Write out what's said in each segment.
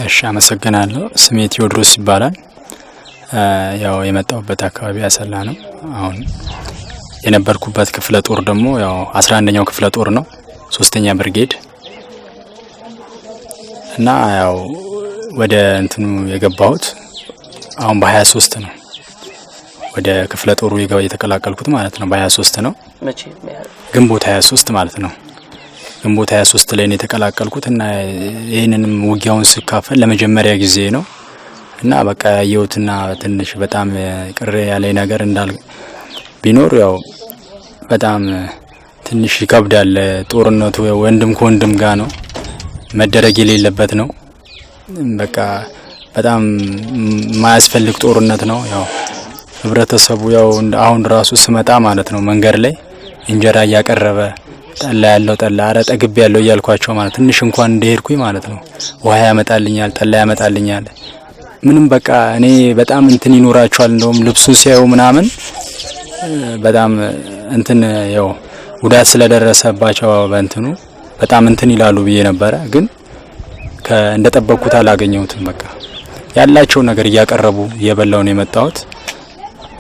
እሺ አመሰግናለሁ። ስሜ ቴዎድሮስ ይባላል። ያው የመጣሁበት አካባቢ አሰላ ነው። አሁን የነበርኩበት ክፍለ ጦር ደግሞ ያው 11ኛው ክፍለ ጦር ነው፣ 3ኛ ብርጌድ እና ያው ወደ እንትኑ የገባሁት አሁን በ23 ነው። ወደ ክፍለ ጦሩ የተቀላቀልኩት ማለት ነው በ23 ነው። መቼ? ግንቦት 23 ማለት ነው። ግንቦት 23 ላይ ነው የተቀላቀልኩት እና ይሄንንም ውጊያውን ስካፈል ለመጀመሪያ ጊዜ ነው እና በቃ ያየሁትና ትንሽ በጣም ቅር ያለኝ ነገር ቢኖር ያው በጣም ትንሽ ይከብዳል። ጦርነቱ ወንድም ከወንድም ጋር ነው፣ መደረግ የሌለበት ነው። በቃ በጣም ማያስፈልግ ጦርነት ነው። ያው ህብረተሰቡ ያው አሁን ራሱ ስመጣ ማለት ነው መንገድ ላይ እንጀራ እያቀረበ ጠላ ያለው ጠላ አረ ጠግብ ያለው እያልኳቸው ማለት ትንሽ እንኳን እንደሄድኩኝ ማለት ነው ውሃ ያመጣልኛል፣ ጠላ ያመጣልኛል። ምንም በቃ እኔ በጣም እንትን ይኖራቸዋል። እንደውም ልብሱን ሲያዩ ምናምን በጣም እንትን ያው ጉዳት ስለደረሰባቸው በእንትኑ በጣም እንትን ይላሉ ብዬ ነበረ፣ ግን እንደጠበቅኩት አላገኘሁትም። በቃ ያላቸው ነገር እያቀረቡ እየበላው ነው የመጣሁት።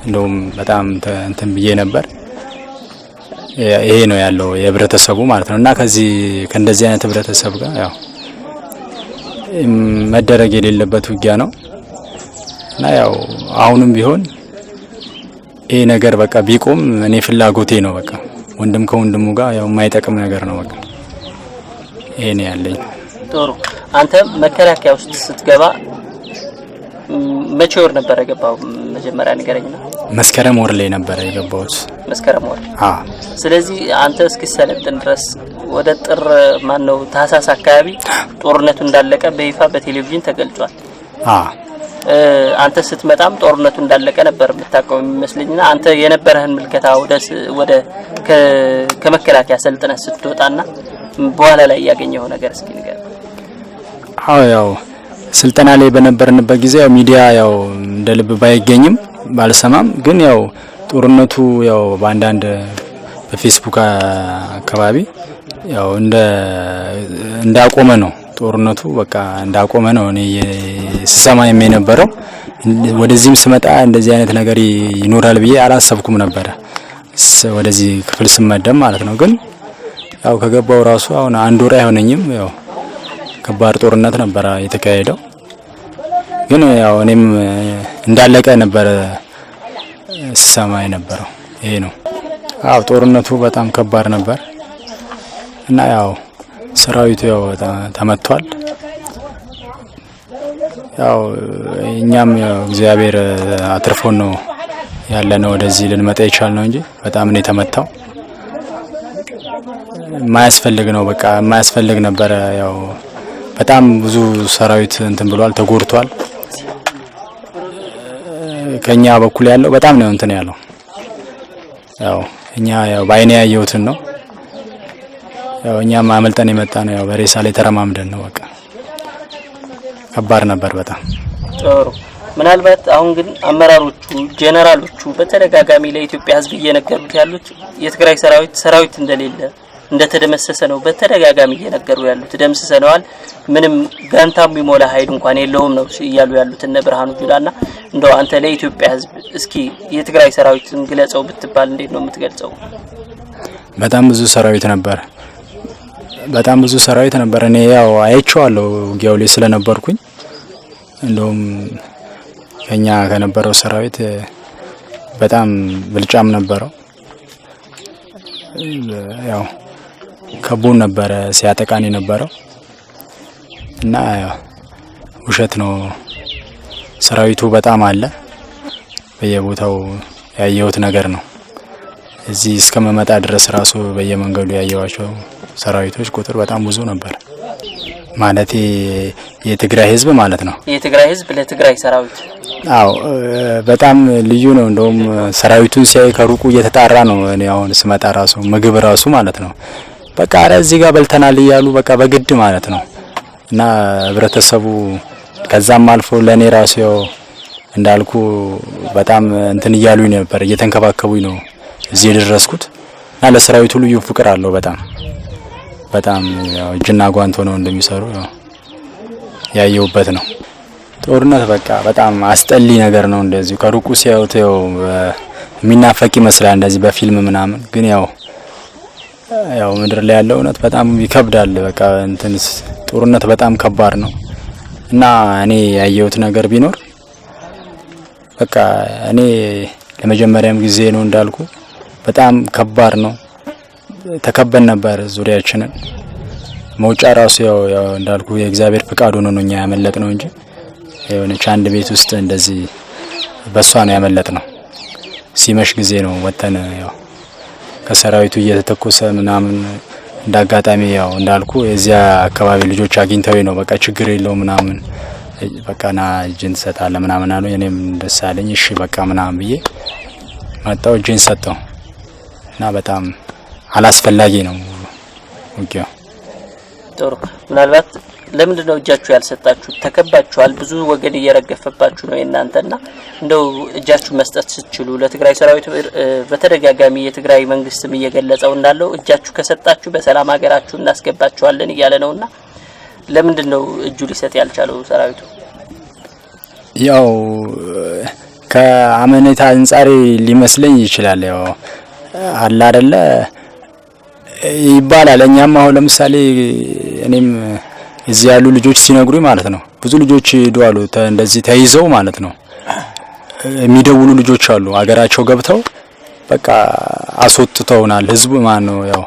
እንደውም በጣም እንትን ብዬ ነበር። ይሄ ነው ያለው የህብረተሰቡ ማለት ነው እና ከእንደዚህ አይነት ህብረተሰብ ጋር ያው መደረግ የሌለበት ውጊያ ነው እና ያው አሁንም ቢሆን ይሄ ነገር በቃ ቢቆም እኔ ፍላጎቴ ነው። በቃ ወንድም ከወንድሙ ጋር ያው የማይጠቅም ነገር ነው። በቃ ይሄ ነው ያለኝ። ጥሩ። አንተ መከላከያ ውስጥ ስትገባ መቼ ወር ነበር የገባው? መጀመሪያ ንገረኝና። መስከረም ወር ላይ ነበር የገባሁት። መስከረም ወር? ስለዚህ አንተ እስኪሰለጥን ድረስ ወደ ጥር ማነው ታህሳስ አካባቢ ጦርነቱ እንዳለቀ በይፋ በቴሌቪዥን ተገልጿል። አንተ ስትመጣም ጦርነቱ እንዳለቀ ነበር የምታውቀው የሚመስልኝና አንተ የነበረህን ምልከታ ወደ ከመከላከያ ሰልጥነህ ስትወጣና በኋላ ላይ ያገኘው ነገር እስኪ ንገር። ያው ስልጠና ላይ በነበርንበት ጊዜ ያው ሚዲያ ያው እንደ ልብ ባይገኝም ባልሰማም፣ ግን ያው ጦርነቱ ያው በአንዳንድ በፌስቡክ አካባቢ ያው እንዳቆመ ነው ጦርነቱ በቃ እንዳቆመ ነው እኔ ስሰማ የነበረው። ወደዚህም ስመጣ እንደዚህ አይነት ነገር ይኖራል ብዬ አላሰብኩም ነበር ወደዚህ ክፍል ስመደብ ማለት ነው። ግን ያው ከገባው ራሱ አሁን አንድ ወር አይሆነኝም። ያው ከባድ ጦርነት ነበር የተካሄደው፣ ግን ያው እኔም እንዳለቀ ነበር ስሰማ የነበረው። ይሄ ነው ጦርነቱ በጣም ከባድ ነበር እና ያው ሰራዊቱ ያው ተመቷል። ያው እኛም ያው እግዚአብሔር አትርፎን ነው ያለነው ወደዚህ ልንመጣ የቻልነው እንጂ በጣም ነው የተመታው። የማያስፈልግ ነው በቃ የማያስፈልግ ነበር። ያው በጣም ብዙ ሰራዊት እንትን ብሏል፣ ተጎድቷል። ከኛ በኩል ያለው በጣም ነው እንትን ያለው። ያው እኛ ያው ባይኔ ያየሁትን ነው። ያው እኛም አመልጠን የመጣ ነው። ያው በሬሳ ላይ ተረማምደን ነው። በቃ ከባድ ነበር በጣም። ጥሩ። ምናልባት አሁን ግን አመራሮቹ ጄኔራሎቹ በተደጋጋሚ ለኢትዮጵያ ሕዝብ እየነገሩት ያሉት የትግራይ ሰራዊት እንደሌለ እንደተደመሰሰ ነው በተደጋጋሚ እየነገሩ ያሉት። ደምስሰነዋል፣ ምንም ጋንታም ቢሞላ ኃይል እንኳን የለውም ነው እያሉ ያሉት እነ ብርሃኑ ጁላና። እንደው አንተ ለኢትዮጵያ ሕዝብ እስኪ የትግራይ ሰራዊትን ግለጸው ብትባል እንዴት ነው የምትገልጸው? በጣም ብዙ ሰራዊት ነበር። በጣም ብዙ ሰራዊት ነበር። እኔ ያው አይቼዋለሁ ውጊያው ላይ ስለነበርኩኝ። እንደውም ከኛ ከነበረው ሰራዊት በጣም ብልጫም ነበረው። ያው ከቦን ነበረ ሲያጠቃን የነበረው እና ያው ውሸት ነው። ሰራዊቱ በጣም አለ በየቦታው ያየሁት ነገር ነው። እዚህ እስከመመጣ ድረስ ራሱ በየመንገዱ ያየዋቸው ሰራዊቶች ቁጥር በጣም ብዙ ነበር። ማለት የትግራይ ህዝብ ማለት ነው። የትግራይ ህዝብ ለትግራይ ሰራዊት በጣም ልዩ ነው። እንደውም ሰራዊቱን ሲያይ ከሩቁ እየተጣራ ነው። እኔ አሁን ስመጣ ራሱ ምግብ ራሱ ማለት ነው በቃ አረ እዚህ ጋር በልተናል እያሉ በቃ በግድ ማለት ነው እና ህብረተሰቡ ከዛም አልፎ ለኔ ራሱ ያው እንዳልኩ በጣም እንትን እያሉኝ ነበር፣ እየተንከባከቡኝ ነው እዚህ የደረስኩት እና ለሰራዊቱ ልዩ ፍቅር አለው በጣም ያው እጅና ጓንት ሆነው እንደሚሰሩ ያው ያየሁበት ነው። ጦርነት በቃ በጣም አስጠሊ ነገር ነው። እንደዚህ ከሩቁ ሲያዩት ያው የሚናፈቅ ይመስላል እንደዚህ በፊልም ምናምን፣ ግን ያው ምድር ላይ ያለው እውነት በጣም ይከብዳል። በቃ እንትንስ ጦርነት በጣም ከባድ ነው እና እኔ ያየሁት ነገር ቢኖር በቃ እኔ ለመጀመሪያም ጊዜ ነው እንዳልኩ በጣም ከባድ ነው። ተከበን ነበር ዙሪያችንን። መውጫ ራሱ ያው እንዳልኩ የእግዚአብሔር ፍቃድ ሆኖ ነው እኛ ያመለጥ ነው እንጂ የሆነች አንድ ቤት ውስጥ እንደዚህ በሷ ነው ያመለጥ ነው። ሲመሽ ጊዜ ነው ወተን ያው ከሰራዊቱ እየተተኮሰ ምናምን እንዳጋጣሚ ያው እንዳልኩ የዚያ አካባቢ ልጆች አግኝተው ነው በቃ ችግር የለው ምናምን በቃ ና እጅን ትሰጣለህ ምናምን አሉ። እኔም ደስ አለኝ። እሺ በቃ ምናምን ብዬ መጣሁ፣ እጅን ሰጠው እና በጣም አላስፈላጊ ነው ውጊያው። ጥሩ። ምናልባት ለምንድን ነው እጃችሁ ያልሰጣችሁ? ተከባችኋል፣ ብዙ ወገን እየረገፈባችሁ ነው የእናንተና እንደው እጃችሁ መስጠት ስትችሉ ለትግራይ ሰራዊት በተደጋጋሚ የትግራይ መንግስትም እየገለጸው እንዳለው እጃችሁ ከሰጣችሁ በሰላም ሀገራችሁ እናስገባችኋለን እያለ ነውና ለምንድን ነው እጁ ሊሰጥ ያልቻለው ሰራዊቱ? ያው ከአመኔታ አንጻር ሊመስለኝ ይችላል። ያው አላ አይደለ ይባላል። እኛም አሁን ለምሳሌ እኔም እዚህ ያሉ ልጆች ሲነግሩኝ ማለት ነው ብዙ ልጆች ሄደዋል እንደዚህ ተይዘው ማለት ነው የሚደውሉ ልጆች አሉ። አገራቸው ገብተው በቃ አስወጥተውናል ህዝቡ ማን ነው ያው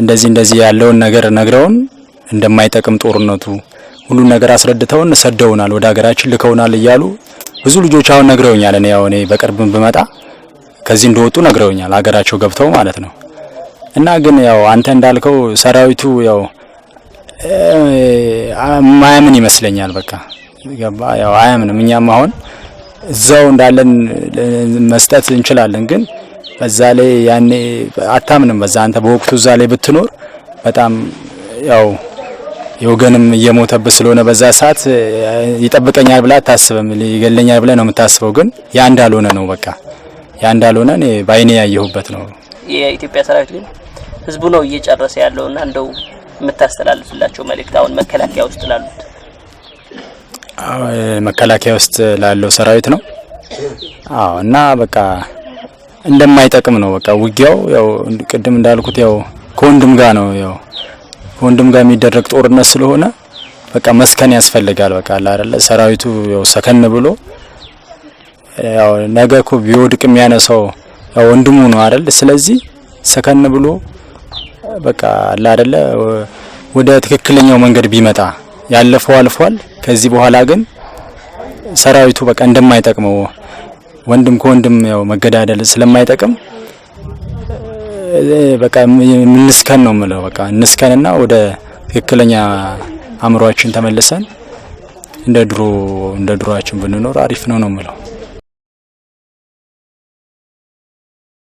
እንደዚህ ያለውን ነገር ነግረውን እንደማይጠቅም ጦርነቱ ሁሉ ነገር አስረድተውን ሰደውናል፣ ወደ ሀገራችን ልከውናል እያሉ ብዙ ልጆች አሁን ነግረውኛል። እኔ በቅርብም ብመጣ ከዚህ እንደወጡ ነግረውኛል ሀገራቸው ገብተው ማለት ነው። እና ግን ያው አንተ እንዳልከው ሰራዊቱ ያው ማያምን ይመስለኛል። በቃ ገባ ያው አያምንም። እኛም አሁን እዛው እንዳለን መስጠት እንችላለን፣ ግን በዛ ላይ ያኔ አታምንም። በዛ አንተ በወቅቱ እዛ ላይ ብትኖር በጣም ያው የወገንም እየሞተበት ስለሆነ በዛ ሰዓት ይጠብቀኛል ብላ አታስብም፣ ይገለኛል ብለ ነው የምታስበው። ግን ያ እንዳልሆነ ነው በቃ ያ እንዳልሆነ እኔ ባይኔ ያየሁበት ነው። የኢትዮጵያ ሰራዊት ግን ህዝቡ ነው እየጨረሰ ያለውና እንደው የምታስተላልፍላቸው መልእክት አሁን መከላከያ ውስጥ ላሉት? መከላከያ ውስጥ ላለው ሰራዊት ነው። እና በቃ እንደማይጠቅም ነው በቃ ውጊያው። ያው ቅድም እንዳልኩት ያው ከወንድም ጋር ነው ያው ከወንድም ጋር የሚደረግ ጦርነት ስለሆነ በቃ መስከን ያስፈልጋል። በቃ አይደለ ሰራዊቱ ያው ሰከን ብሎ ያው ነገ እኮ ቢወድቅ የሚያነሳው ያው ወንድሙ ነው አይደል? ስለዚህ ሰከን ብሎ በቃ አይደለ ወደ ትክክለኛው መንገድ ቢመጣ ያለፈው አልፏል። ከዚህ በኋላ ግን ሰራዊቱ በቃ እንደማይጠቅመው ወንድም ከወንድም ያው መገዳደል ስለማይጠቅም በቃ እንስከን ነው የምለው። በቃ እንስከንና ወደ ትክክለኛ አእምሮአችን ተመልሰን እንደ ድሮአችን ብንኖር አሪፍ ነው የምለው።